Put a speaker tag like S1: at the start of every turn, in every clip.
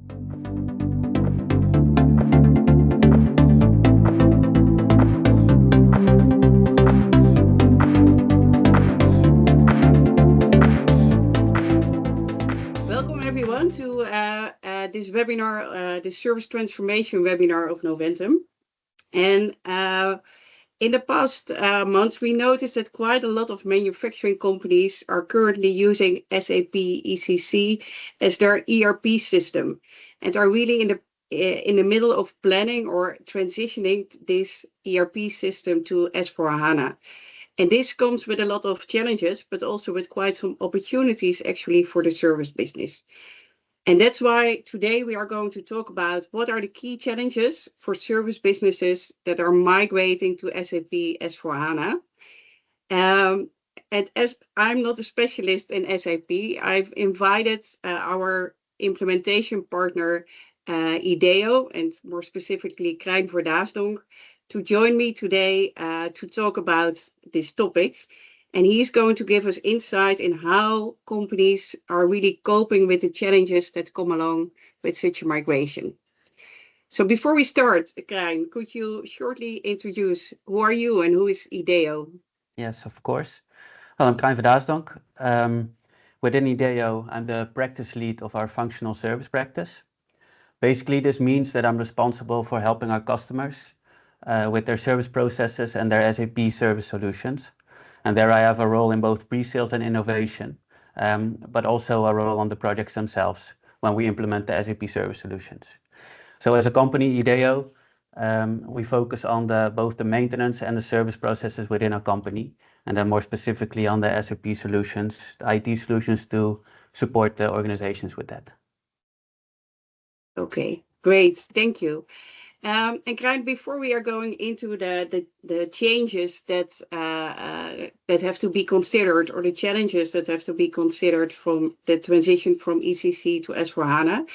S1: Welcome everyone to this webinar, the Service Transformation webinar of Noventum. And in the past months, we noticed that quite a lot of manufacturing companies are currently using SAP ECC as their ERP system and are really in the middle of planning or transitioning this ERP system to S/4HANA. And this comes with a lot of challenges, but also with quite some opportunities actually for the service business. And that's why today we are going to talk about what are the key challenges for service businesses that are migrating to SAP S/4HANA. And as I'm not a specialist in SAP, I've invited our implementation partner, Ideo, and more specifically Krijn Verdaasdonk, to join me today to talk about this topic. And he's going to give us insight in how companies are really coping with the challenges that come along with such a migration. So before we start, Krijn, could you shortly introduce who are you and who is Ideo?
S2: Yes, of course. Well, I'm Krijn Verdaasdonk. Within Ideo, I'm the practice lead of our functional service practice. Basically, this means that I'm responsible for helping our customers with their service processes and their SAP service solutions. And there I have a role in both pre-sales and innovation, but also a role on the projects themselves when we implement the SAP service solutions. So as a company, Ideo, we focus on both the maintenance and the service processes within our company, and then more specifically on the SAP solutions, the IT solutions to support the organizations with that.
S1: Okay, great, thank you. And Krijn, before we are going into the changes that have to be considered, or the challenges that have to be considered from the transition from ECC to S/4HANA,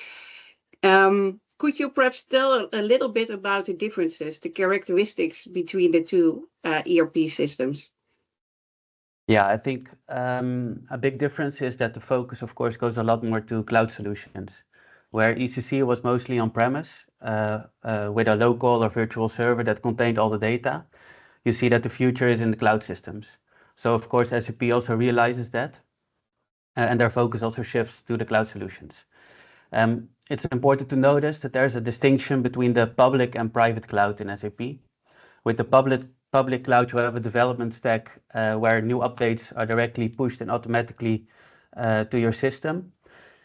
S1: could you perhaps tell a little bit about the differences, the characteristics between the two ERP systems?
S2: Yeah, I think a big difference is that the focus, of course, goes a lot more to cloud solutions, where ECC was mostly on-premise with a local or virtual server that contained all the data. You see that the future is in the cloud systems. So, of course, SAP also realizes that, and their focus also shifts to the cloud solutions. It's important to notice that there's a distinction between the public and private cloud in SAP. With the public cloud, you have a development stack where new updates are directly pushed and automatically to your system,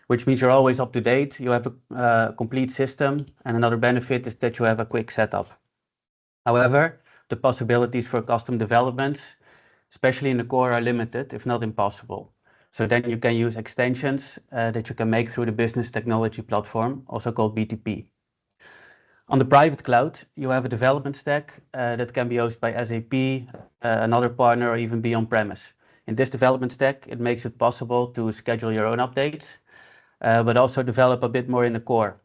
S2: which means you're always up to date. You have a complete system, and another benefit is that you have a quick setup. However, the possibilities for custom developments, especially in the core, are limited, if not impossible. So then you can use extensions that you can make through the business technology platform, also called BTP. On the private cloud, you have a development stack that can be hosted by SAP, another partner, or even be on-premise. In this development stack, it makes it possible to schedule your own updates, but also develop a bit more in the core,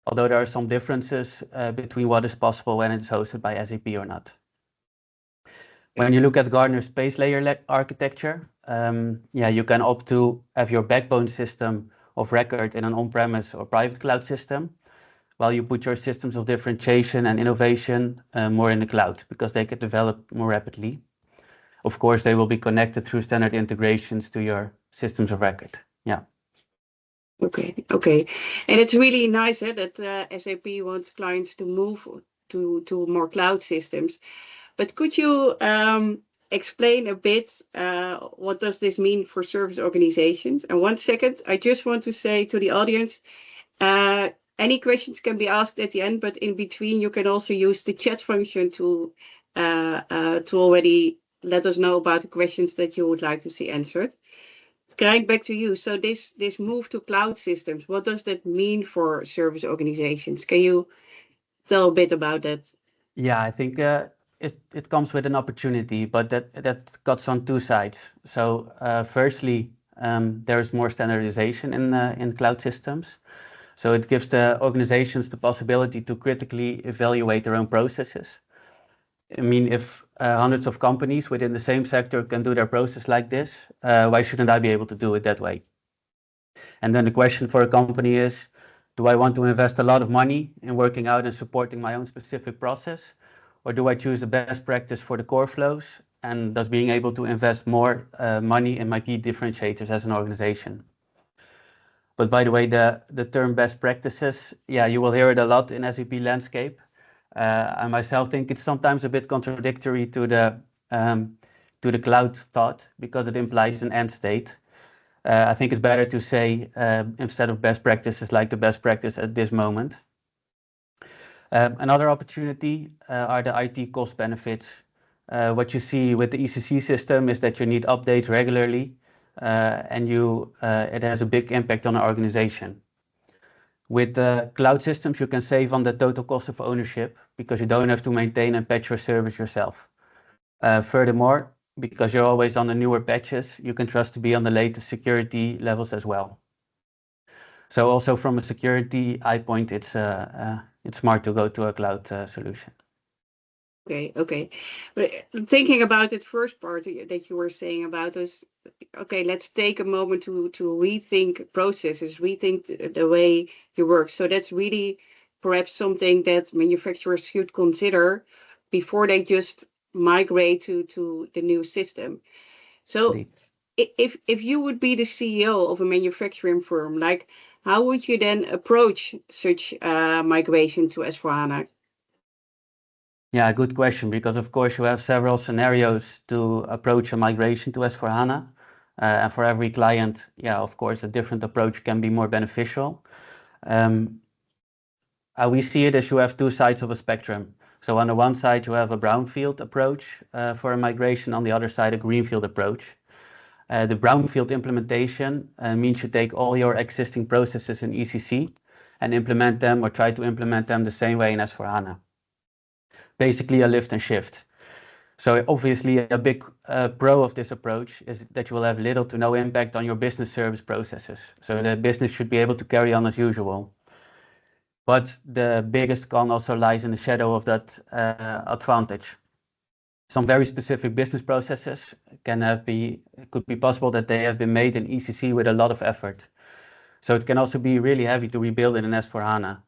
S2: although there are some differences between what is possible when it's hosted by SAP or not. When you look at Gartner's space layer architecture, you can opt to have your backbone system of record in an on-premise or private cloud system, while you put your systems of differentiation and innovation more in the cloud, because they can develop more rapidly. Of course, they will be connected through standard integrations to your systems of record. Yeah.
S1: Okay. And it's really nice that SAP wants clients to move to more cloud systems. But could you explain a bit what does this mean for service organizations? And 1 second, I just want to say to the audience, any questions can be asked at the end, but in between you can also use the chat function to already let us know about the questions that you would like to see answered. Krijn, back to you. So this move to cloud systems, what does that mean for service organizations? Can you tell a bit about that?
S2: Yeah, I think it comes with an opportunity, but that cuts on two sides. So firstly, there's more standardization in cloud systems. So it gives the organizations the possibility to critically evaluate their own processes. I mean, if hundreds of companies within the same sector can do their process like this, why shouldn't I be able to do it that way? And then the question for a company is, Do I want to invest a lot of money in working out and supporting my own specific process? Or do I choose the best practice for the core flows and thus being able to invest more money in my key differentiators as an organization? But by the way, the term best practices, yeah, you will hear it a lot in SAP landscape. I myself think it's sometimes a bit contradictory to the cloud thought because it implies an end state. I think it's better to say instead of best practices, like the best practice at this moment. Another opportunity are the IT cost benefits. What you see with the ECC system is that you need updates regularly, and it has a big impact on an organization. With the cloud systems, you can save on the total cost of ownership because you don't have to maintain and patch your service yourself. Furthermore, because you're always on the newer patches, you can trust to be on the latest security levels as well. So also from a security eye point, it's smart to go to a cloud solution.
S1: Okay. But thinking about that first part that you were saying about this, okay, let's take a moment to rethink processes, rethink the way you work. So that's really perhaps something that manufacturers should consider before they just migrate to the new system. So
S2: Indeed.
S1: if you would be the CEO of a manufacturing firm, like how would you then approach such migration to S/4HANA?
S2: Yeah, good question, because of course you have several scenarios to approach a migration to S/4HANA. And for every client, yeah, of course, a different approach can be more beneficial. We see it as you have two sides of a spectrum. So on the one side, you have a brownfield approach for a migration, on the other side, a greenfield approach. The brownfield implementation means you take all your existing processes in ECC and implement them or try to implement them the same way in S/4HANA. Basically a lift and shift. So obviously a big pro of this approach is that you will have little to no impact on your business service processes. So the business should be able to carry on as usual. But the biggest con also lies in the shadow of that advantage. Some very specific business processes could be possible that they have been made in ECC with a lot of effort. So it can also be really heavy to rebuild it in S/4HANA.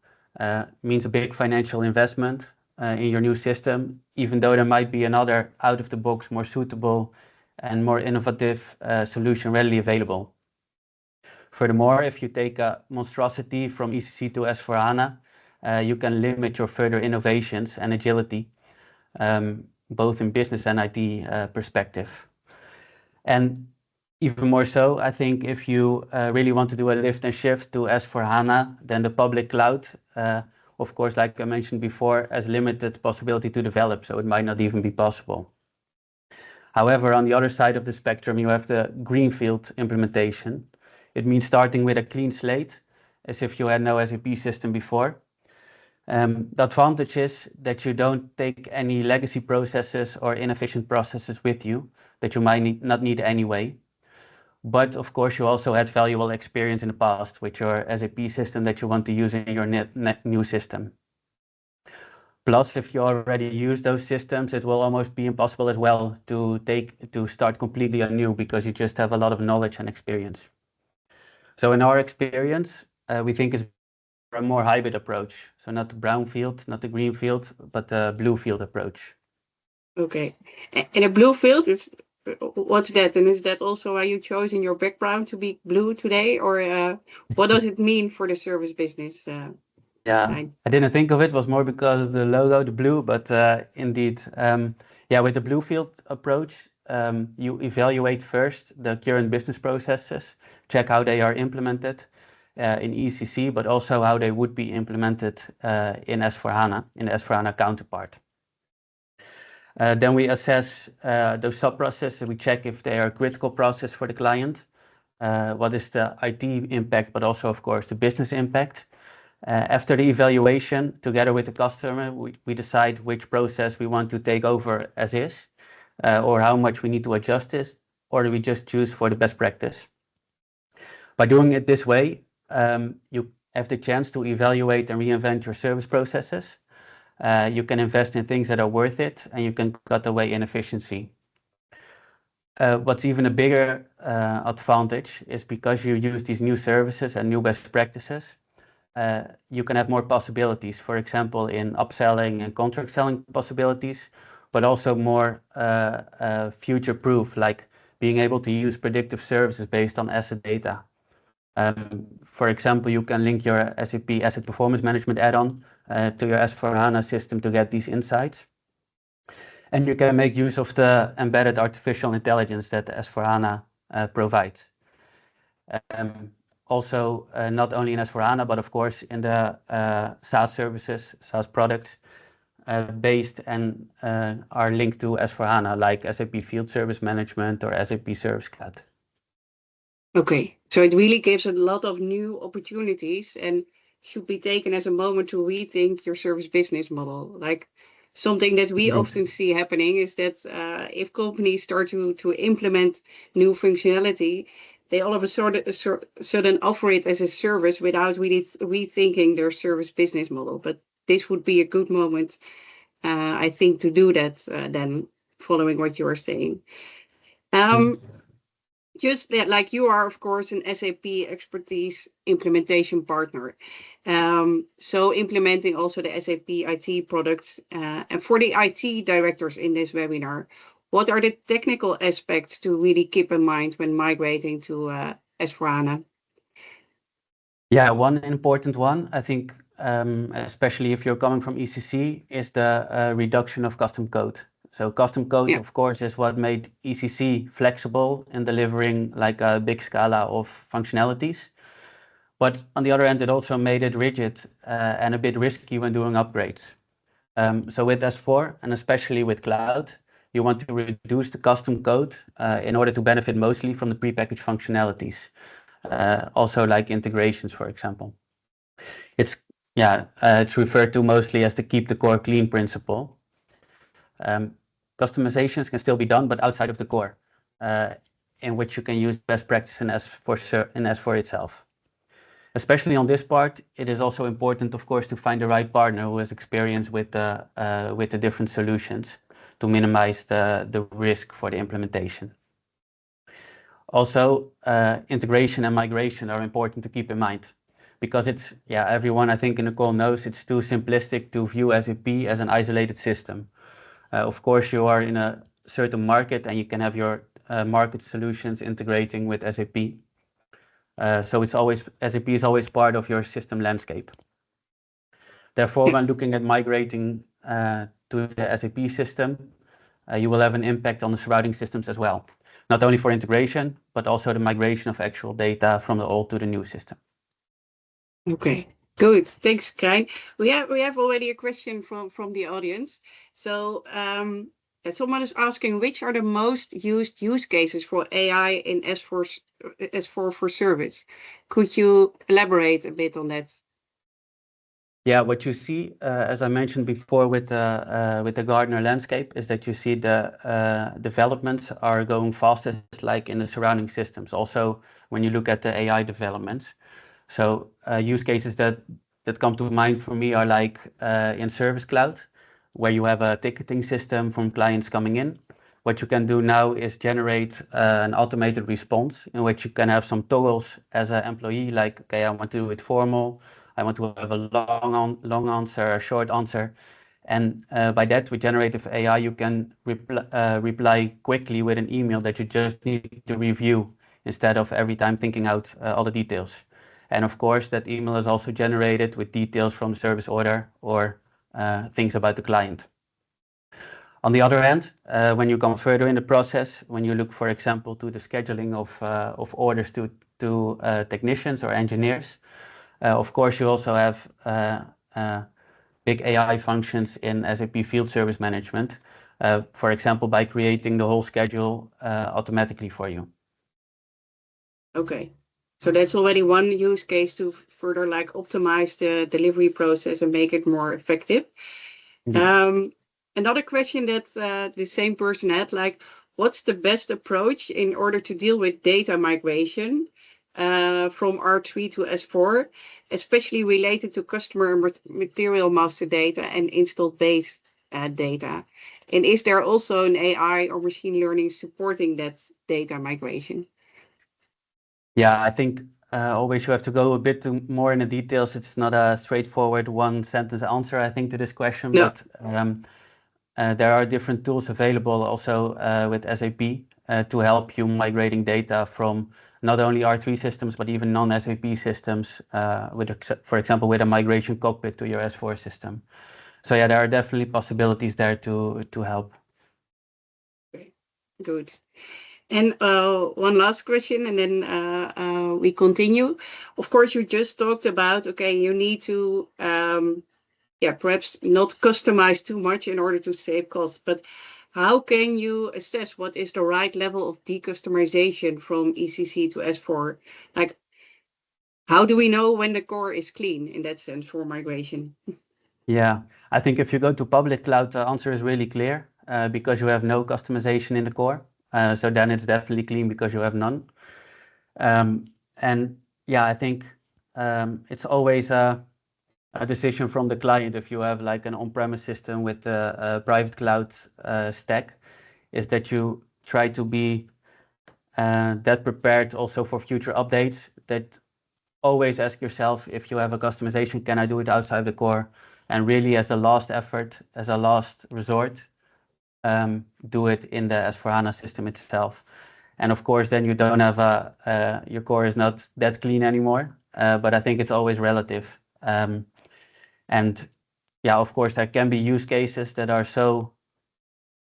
S2: Means a big financial investment in your new system, even though there might be another out-of-the-box, more suitable and more innovative solution readily available. Furthermore, if you take a monstrosity from ECC to S/4HANA, you can limit your further innovations and agility, both in business and IT perspective. And even more so, I think if you really want to do a lift and shift to S/4HANA, then the public cloud, of course, like I mentioned before, has limited possibility to develop, so it might not even be possible. However, on the other side of the spectrum, you have the greenfield implementation. It means starting with a clean slate, as if you had no SAP system before. The advantage is that you don't take any legacy processes or inefficient processes with you that you might not need anyway. But of course, you also had valuable experience in the past with your SAP system that you want to use in your new system. Plus, if you already use those systems, it will almost be impossible as well to start completely anew because you just have a lot of knowledge and experience. So in our experience, we think it's a more hybrid approach. So not the brownfield, not the greenfield, but the bluefield approach.
S1: Okay. And a blue field, what's that? And is that also why you chose in your background to be blue today? Or what does it mean for the service business?
S2: Yeah, I didn't think of it. It was more because of the logo, the blue, but indeed, yeah, with the bluefield approach, you evaluate first the current business processes, check how they are implemented in ECC, but also how they would be implemented in S/4HANA, in the S/4HANA counterpart. Then we assess those sub-processes. We check if they are a critical process for the client. What is the IT impact, but also, of course, the business impact. After the evaluation, together with the customer, we decide which process we want to take over as is, or how much we need to adjust this, or do we just choose for the best practice. By doing it this way, you have the chance to evaluate and reinvent your service processes. You can invest in things that are worth it, and you can cut away inefficiency. What's even a bigger advantage is because you use these new services and new best practices, you can have more possibilities, for example, in upselling and contract selling possibilities, but also more future-proof, like being able to use predictive services based on asset data. For example, you can link your SAP Asset Performance Management add-on to your S/4HANA system to get these insights. And you can make use of the embedded artificial intelligence that S/4HANA provides. Also, not only in S/4HANA, but of course in the SaaS services, SaaS products based and are linked to S/4HANA, like SAP Field Service Management or SAP Service Cloud.
S1: Okay, so it really gives a lot of new opportunities and should be taken as a moment to rethink your service business model. Like something that we often see happening is that if companies start to implement new functionality, they all of a sudden offer it as a service without really rethinking their service business model. But this would be a good moment, I think, to do that then, following what you are saying. Just that, like you are, of course, an SAP expertise implementation partner. So implementing also the SAP IT products. And for the IT directors in this webinar, what are the technical aspects to really keep in mind when migrating to S/4HANA?
S2: Yeah, one important one, I think, especially if you're coming from ECC, is the reduction of custom code. So custom code, of course, is what made ECC flexible in delivering like a big scala of functionalities. But on the other hand, it also made it rigid and a bit risky when doing upgrades. So with S4 and especially with cloud, you want to reduce the custom code in order to benefit mostly from the prepackaged functionalities. Also like integrations, for example. It's referred to mostly as the keep the core clean principle. Customizations can still be done, but outside of the core, in which you can use best practice in S4 itself. Especially on this part, it is also important, of course, to find the right partner who has experience with the different solutions to minimize the risk for the implementation. Also, integration and migration are important to keep in mind because it's, everyone I think in the call knows it's too simplistic to view SAP as an isolated system. Of course, you are in a certain market and you can have your market solutions integrating with SAP. So SAP is always part of your system landscape. Therefore, when looking at migrating to the SAP system, you will have an impact on the surrounding systems as well. Not only for integration, but also the migration of actual data from the old to the new system.
S1: Okay, good. Thanks, Krijn. We have already a question from the audience. So someone is asking, which are the most used use cases for AI in S4 for service? Could you elaborate a bit on that?
S2: Yeah, what you see, as I mentioned before with the Gartner landscape, is that you see the developments are going fastest, like in the surrounding systems. Also, when you look at the AI developments. So use cases that come to mind for me are like in Service Cloud, where you have a ticketing system from clients coming in. What you can do now is generate an automated response in which you can have some toggles as an employee, like, okay, I want to do it formal. I want to have a long answer, a short answer. And by that, with generative AI, you can reply quickly with an email that you just need to review instead of every time thinking out all the details. And of course, that email is also generated with details from the service order or things about the client. On the other hand, when you come further in the process, when you look, for example, to the scheduling of orders to technicians or engineers, of course, you also have big AI functions in SAP Field Service Management, for example, by creating the whole schedule automatically for you.
S1: Okay, so that's already one use case to further like optimize the delivery process and make it more effective. Another question that the same person had, like, what's the best approach in order to deal with data migration from R3 to S4, especially related to customer material master data and installed base data? And is there also an AI or machine learning supporting that data migration?
S2: Yeah, I think always you have to go a bit more in the details. It's not a straightforward one sentence answer, I think, to this question,
S1: No.
S2: but there are different tools available also with SAP to help you migrating data from not only R3 systems, but even non-SAP systems, for example, with a migration cockpit to your S4 system. So yeah, there are definitely possibilities there to help.
S1: Okay, good. And one last question, and then we continue. Of course, you just talked about, okay, you need to, perhaps not customize too much in order to save costs, but how can you assess what is the right level of decustomization from ECC to S4? Like, how do we know when the core is clean in that sense for migration?
S2: Yeah, I think if you go to public cloud, the answer is really clear because you have no customization in the core. So then it's definitely clean because you have none. And yeah, I think it's always a decision from the client. If you have like an on-premise system with a private cloud stack, is that you try to be that prepared also for future updates, that always ask yourself, if you have a customization, can I do it outside the core? And really, as a last effort, as a last resort, do it in the S/4HANA system itself. And of course, then you don't have your core is not that clean anymore. But I think it's always relative. And yeah, of course, there can be use cases that are so,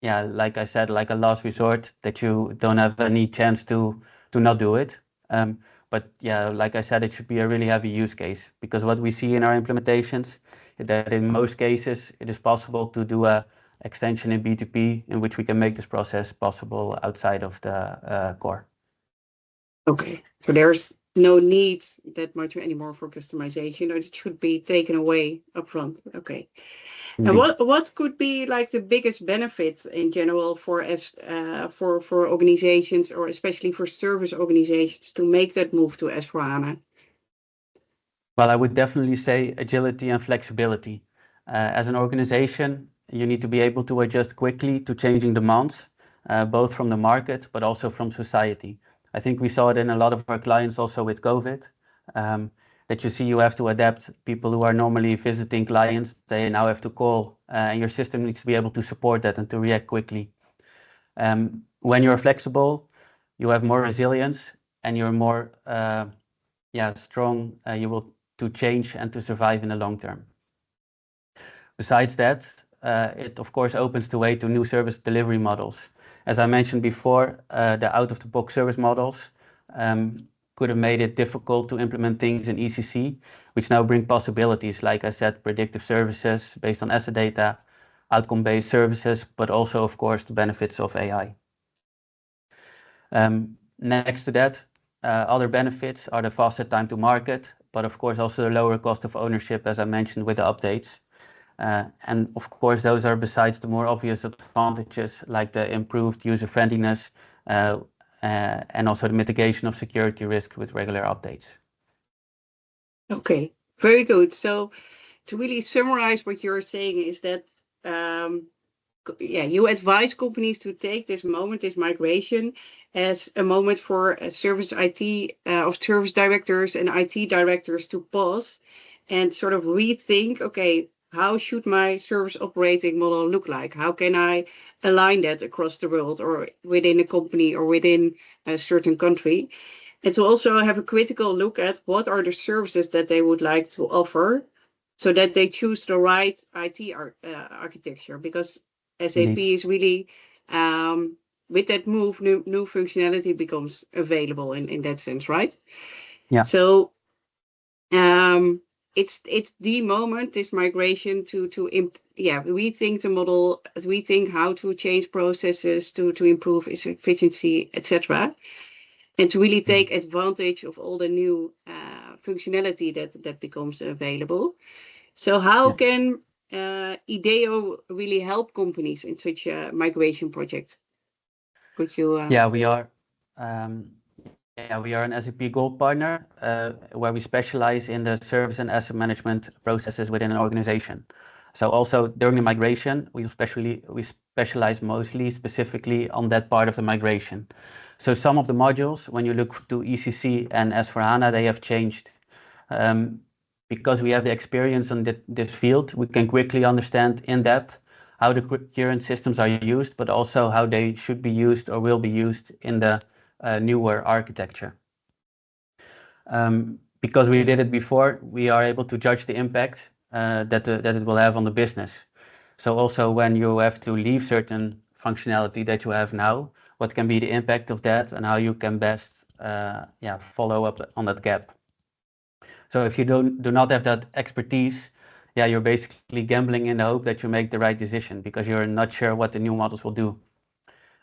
S2: yeah, like I said, like a last resort, that you don't have any chance to not do it. But yeah, like I said, it should be a really heavy use case, because what we see in our implementations is that in most cases it is possible to do a extension in BTP in which we can make this process possible outside of the core.
S1: Okay, so there's no need that much anymore for customization, or it should be taken away upfront. Okay. And what could be like the biggest benefit in general for organizations, or especially for service organizations, to make that move to S/4HANA?
S2: Well, I would definitely say agility and flexibility. As an organization, you need to be able to adjust quickly to changing demands, both from the market, but also from society. I think we saw it in a lot of our clients also with COVID, that you see you have to adapt. People who are normally visiting clients, they now have to call, and your system needs to be able to support that and to react quickly. When you're flexible, you have more resilience and you're more strong. You will to change and to survive in the long term. Besides that, it of course opens the way to new service delivery models. As I mentioned before, the out-of-the-box service models could have made it difficult to implement things in ECC, which now bring possibilities, like I said, predictive services based on asset data, outcome-based services, but also, of course, the benefits of AI. Next to that, other benefits are the faster time to market, but of course also the lower cost of ownership, as I mentioned, with the updates. And of course, those are besides the more obvious advantages, like the improved user friendliness and also the mitigation of security risk with regular updates.
S1: Okay, very good. So to really summarize what you're saying is that, you advise companies to take this moment, this migration, as a moment for service IT of service directors and IT directors to pause and sort of rethink, okay, how should my service operating model look like? How can I align that across the world, or within a company, or within a certain country? And to also have a critical look at what are the services that they would like to offer, so that they choose the right IT architecture, because SAP is really, with that move, new functionality becomes available in that sense, right?
S2: Yeah.
S1: So it's the moment, this migration, to rethink the model, rethink how to change processes to improve its efficiency, etc. And to really take advantage of all the new functionality that becomes available. So how can Ideo really help companies in such a migration project? Could you?
S2: We are. We are an SAP Gold partner, where we specialize in the service and asset management processes within an organization. So also during the migration, we specialize mostly specifically on that part of the migration. So some of the modules, when you look to ECC and S/4HANA, they have changed. Because we have the experience in this field, we can quickly understand in depth how the current systems are used, but also how they should be used or will be used in the newer architecture. Because we did it before, we are able to judge the impact that it will have on the business. So also when you have to leave certain functionality that you have now, what can be the impact of that and how you can best follow up on that gap. So if you do not have that expertise, you're basically gambling in the hope that you make the right decision because you're not sure what the new models will do.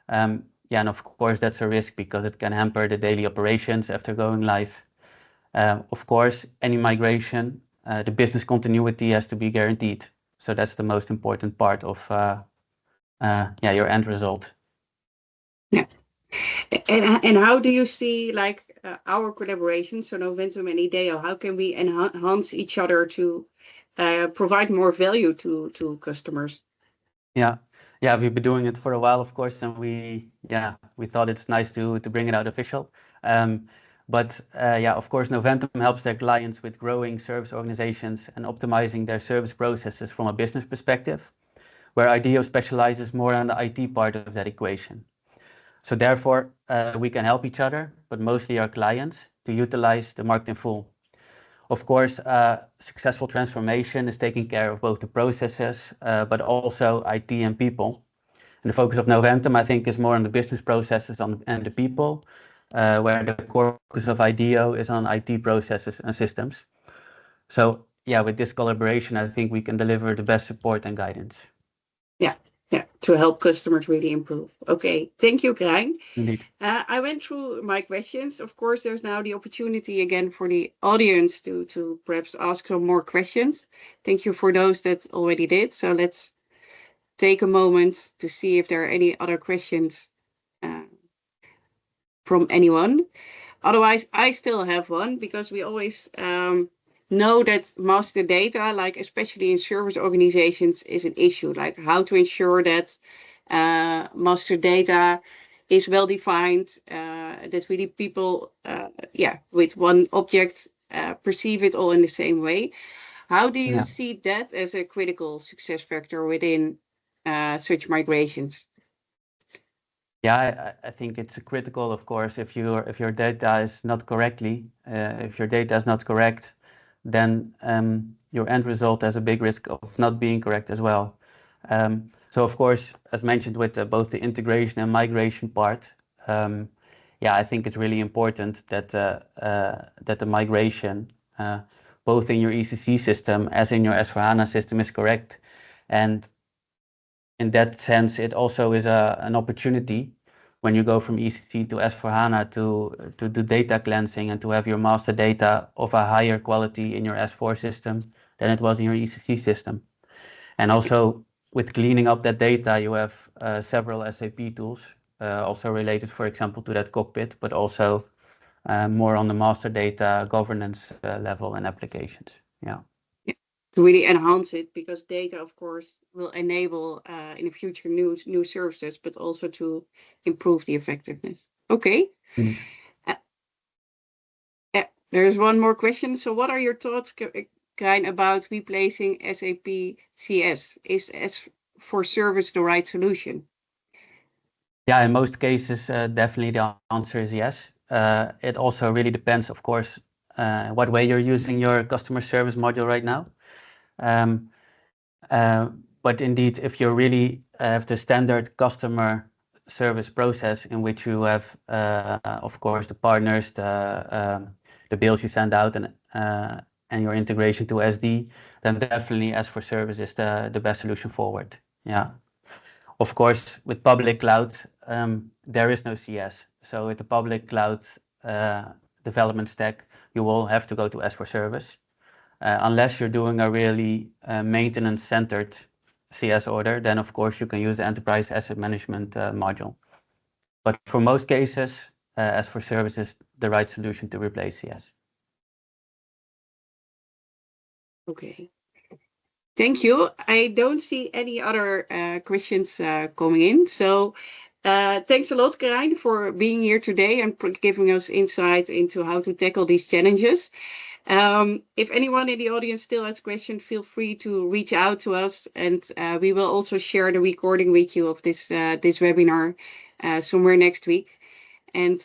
S2: And of course that's a risk because it can hamper the daily operations after going live. Of course, any migration, the business continuity has to be guaranteed. So that's the most important part of your end result.
S1: Yeah. And how do you see our collaboration, so Noventum and Ideo, how can we enhance each other to provide more value to customers?
S2: Yeah, we've been doing it for a while, of course, and we thought it's nice to bring it out official. But of course, Noventum helps their clients with growing service organizations and optimizing their service processes from a business perspective, where Ideo specializes more on the IT part of that equation. So therefore, we can help each other, but mostly our clients, to utilize the market in full. Of course, successful transformation is taking care of both the processes, but also IT and people. And the focus of Noventum, I think, is more on the business processes and the people, where the core focus of Ideo is on IT processes and systems. So with this collaboration, I think we can deliver the best support and guidance.
S1: Yeah, to help customers really improve. Okay, thank you, Krijn.
S2: Indeed.
S1: I went through my questions. Of course, there's now the opportunity again for the audience to perhaps ask some more questions. Thank you for those that already did. So let's take a moment to see if there are any other questions from anyone. Otherwise, I still have one because we always know that master data, like especially in service organizations, is an issue. Like how to ensure that master data is well defined, that really people, with one object perceive it all in the same way. How do you see that as a critical success factor within such migrations?
S2: Yeah, I think it's critical, of course, if your data is not correctly, if your data is not correct, then your end result has a big risk of not being correct as well. So of course, as mentioned with both the integration and migration part, I think it's really important that the migration, both in your ECC system as in your S/4HANA system, is correct. And in that sense, it also is an opportunity when you go from ECC to S/4HANA to do data cleansing and to have your master data of a higher quality in your S/4 system than it was in your ECC system. And also with cleaning up that data, you have several SAP tools, also related, for example, to that cockpit, but also more on the master data governance level and applications. Yeah.
S1: To really enhance it, because data, of course, will enable in the future new services, but also to improve the effectiveness. Okay. There's one more question. So what are your thoughts, Krijn, about replacing SAP CS? Is S/4 the right solution?
S2: Yeah, in most cases, definitely the answer is yes. It also really depends, of course, what way you're using your customer service module right now. But indeed, if you really have the standard customer service process in which you have, of course, the partners, the bills you send out, and your integration to SD, then definitely S/4 is the best solution forward. Yeah. Of course, with public cloud, there is no CS. So with the public cloud development stack, you will have to go to S/4. Unless you're doing a really maintenance-centered CS order, then of course you can use the enterprise asset management module. But for most cases, S/4 is the right solution to replace CS.
S1: Okay. Thank you. I don't see any other questions coming in. So Thanks a lot, Krijn, for being here today and for giving us insight into how to tackle these challenges. If anyone in the audience still has questions, feel free to reach out to us, and we will also share the recording with you of this webinar somewhere next week. And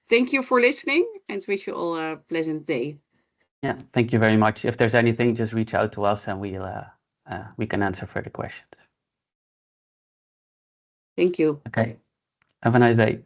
S1: thank you for listening, and wish you all a pleasant day.
S2: Yeah, thank you very much. If there's anything, just reach out to us and we can answer further questions.
S1: Thank you.
S2: Okay. Have a nice day.